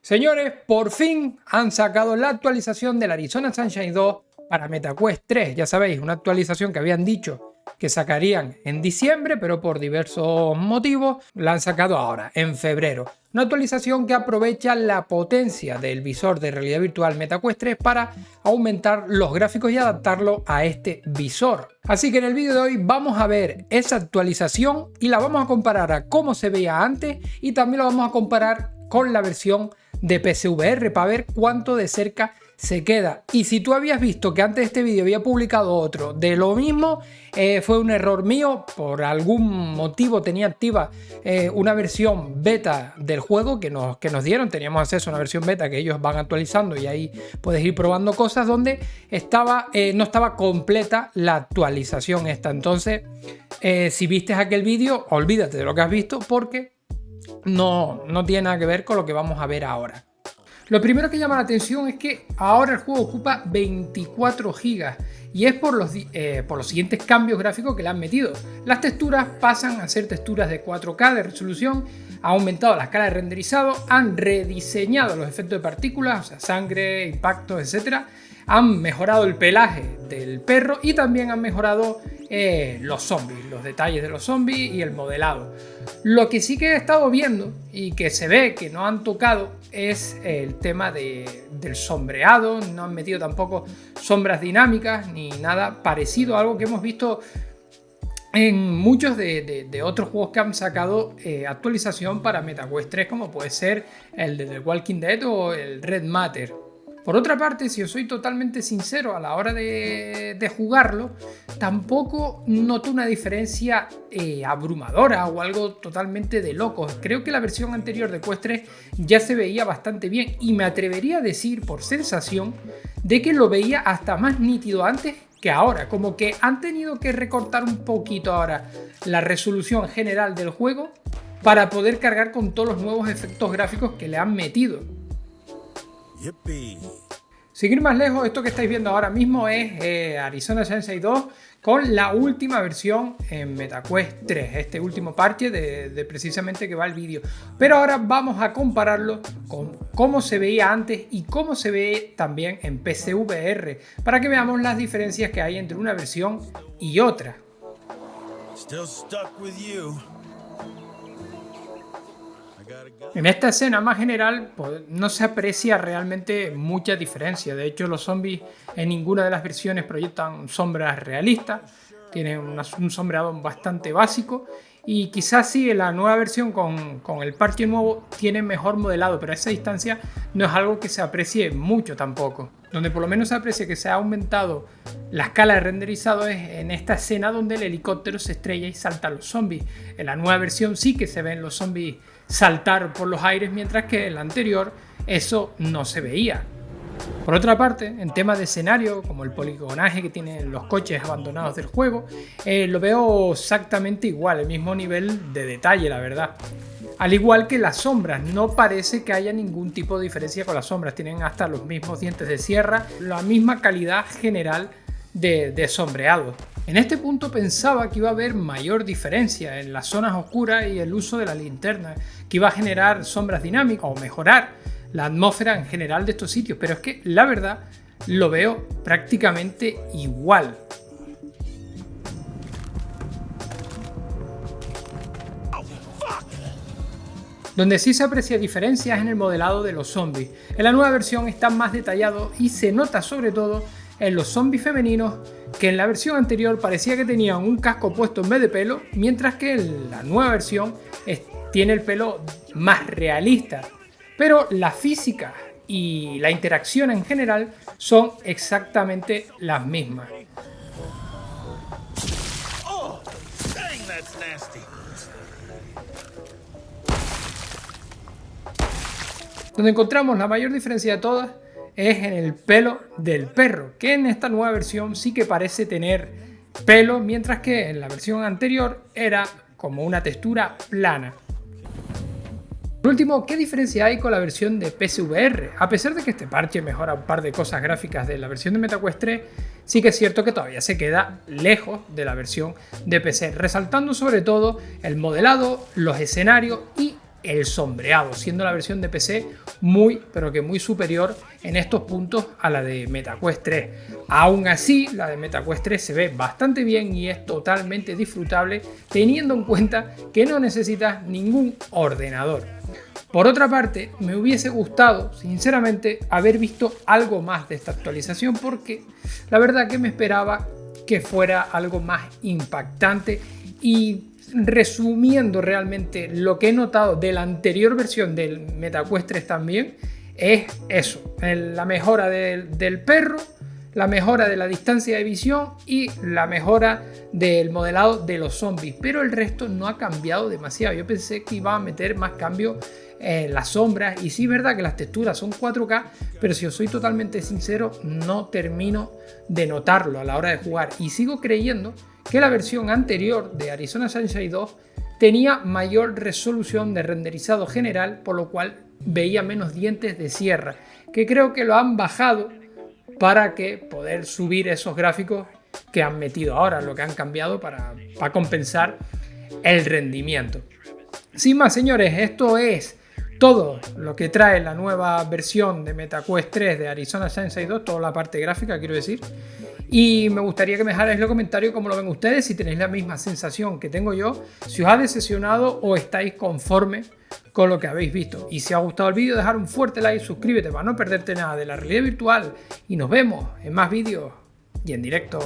Señores, por fin han sacado la actualización del Arizona Sunshine 2 para MetaQuest 3. Ya sabéis, una actualización que habían dicho que sacarían en diciembre, pero por diversos motivos la han sacado ahora, en febrero. Una actualización que aprovecha la potencia del visor de realidad virtual MetaQuest 3 para aumentar los gráficos y adaptarlo a este visor. Así que en el vídeo de hoy vamos a ver esa actualización y la vamos a comparar a cómo se veía antes y también lo vamos a comparar con la versión de PSVR para ver cuánto de cerca se queda. Y si tú habías visto que antes de este vídeo había publicado otro de lo mismo, fue un error mío. Por algún motivo tenía activa una versión beta del juego que nos dieron. Teníamos acceso a una versión beta que ellos van actualizando y ahí puedes ir probando cosas donde no estaba completa la actualización esta. Entonces, si viste aquel vídeo, olvídate de lo que has visto porque no tiene nada que ver con lo que vamos a ver ahora. Lo primero que llama la atención es que ahora el juego ocupa 24 GB y es por los siguientes cambios gráficos que le han metido. Las texturas pasan a ser texturas de 4K de resolución, ha aumentado la escala de renderizado, han rediseñado los efectos de partículas, o sea, sangre, impactos, etc. Han mejorado el pelaje del perro y también han mejorado los zombies, los detalles de los zombies y el modelado. Lo que sí que he estado viendo y que se ve que no han tocado es el tema del sombreado. No han metido tampoco sombras dinámicas ni nada parecido a algo que hemos visto en muchos de otros juegos que han sacado actualización para MetaQuest 3, como puede ser el de The Walking Dead o el Red Matter. Por otra parte, si os soy totalmente sincero, a la hora de jugarlo, tampoco noto una diferencia abrumadora o algo totalmente de locos. Creo que la versión anterior de Quest 3 ya se veía bastante bien y me atrevería a decir por sensación de que lo veía hasta más nítido antes que ahora. Como que han tenido que recortar un poquito ahora la resolución general del juego para poder cargar con todos los nuevos efectos gráficos que le han metido. Seguir más lejos, esto que estáis viendo ahora mismo es Arizona Sunshine 2 con la última versión en MetaQuest 3, este último parche de precisamente que va el vídeo. Pero ahora vamos a compararlo con cómo se veía antes y cómo se ve también en PSVR, para que veamos las diferencias que hay entre una versión y otra. En esta escena más general pues, no se aprecia realmente mucha diferencia. De hecho, los zombies en ninguna de las versiones proyectan sombras realistas. Tienen un sombreado bastante básico. Y quizás sí, en la nueva versión con el parche nuevo tiene mejor modelado, pero a esa distancia no es algo que se aprecie mucho tampoco. Donde por lo menos se aprecia que se ha aumentado la escala de renderizado es en esta escena donde el helicóptero se estrella y saltan los zombies. En la nueva versión sí que se ven los zombies saltar por los aires, mientras que en la anterior eso no se veía. Por otra parte, en temas de escenario, como el poligonaje que tienen los coches abandonados del juego, lo veo exactamente igual, el mismo nivel de detalle, la verdad. Al igual que las sombras, no parece que haya ningún tipo de diferencia con las sombras, tienen hasta los mismos dientes de sierra, la misma calidad general de sombreado. En este punto pensaba que iba a haber mayor diferencia en las zonas oscuras y el uso de la linterna, que iba a generar sombras dinámicas o mejorar la atmósfera en general de estos sitios, pero es que la verdad lo veo prácticamente igual. Donde sí se aprecia diferencias en el modelado de los zombies. En la nueva versión están más detallados y se nota sobre todo en los zombies femeninos, que en la versión anterior parecía que tenían un casco puesto en vez de pelo, mientras que en la nueva versión tiene el pelo más realista. Pero la física y la interacción en general son exactamente las mismas. Donde encontramos la mayor diferencia de todas es en el pelo del perro, que en esta nueva versión sí que parece tener pelo, mientras que en la versión anterior era como una textura plana. Por último, ¿qué diferencia hay con la versión de PSVR? A pesar de que este parche mejora un par de cosas gráficas de la versión de MetaQuest 3, sí que es cierto que todavía se queda lejos de la versión de PC, resaltando sobre todo el modelado, los escenarios y el sombreado, siendo la versión de PC muy, pero que muy superior en estos puntos a la de MetaQuest 3. Aún así, la de MetaQuest 3 se ve bastante bien y es totalmente disfrutable, teniendo en cuenta que no necesitas ningún ordenador. Por otra parte, me hubiese gustado, sinceramente, haber visto algo más de esta actualización, porque la verdad que me esperaba que fuera algo más impactante. Y resumiendo realmente lo que he notado de la anterior versión del MetaQuest 3 también, es eso: la mejora del perro, la mejora de la distancia de visión y la mejora del modelado de los zombies, pero el resto no ha cambiado demasiado. Yo pensé que iba a meter más cambios en las sombras, y sí es verdad que las texturas son 4K, pero si os soy totalmente sincero, no termino de notarlo a la hora de jugar, y sigo creyendo que la versión anterior de Arizona Sunshine 2 tenía mayor resolución de renderizado general, por lo cual veía menos dientes de sierra, que creo que lo han bajado para que poder subir esos gráficos que han metido ahora, lo que han cambiado para compensar el rendimiento. Sin más, señores, esto es todo lo que trae la nueva versión de MetaQuest 3 de Arizona Sunshine 2, toda la parte gráfica, quiero decir. Y me gustaría que me dejarais en los comentarios cómo lo ven ustedes, si tenéis la misma sensación que tengo yo, si os ha decepcionado o estáis conformes con lo que habéis visto. Y si os ha gustado el vídeo, dejar un fuerte like, suscríbete para no perderte nada de la realidad virtual, y nos vemos en más vídeos y en directo.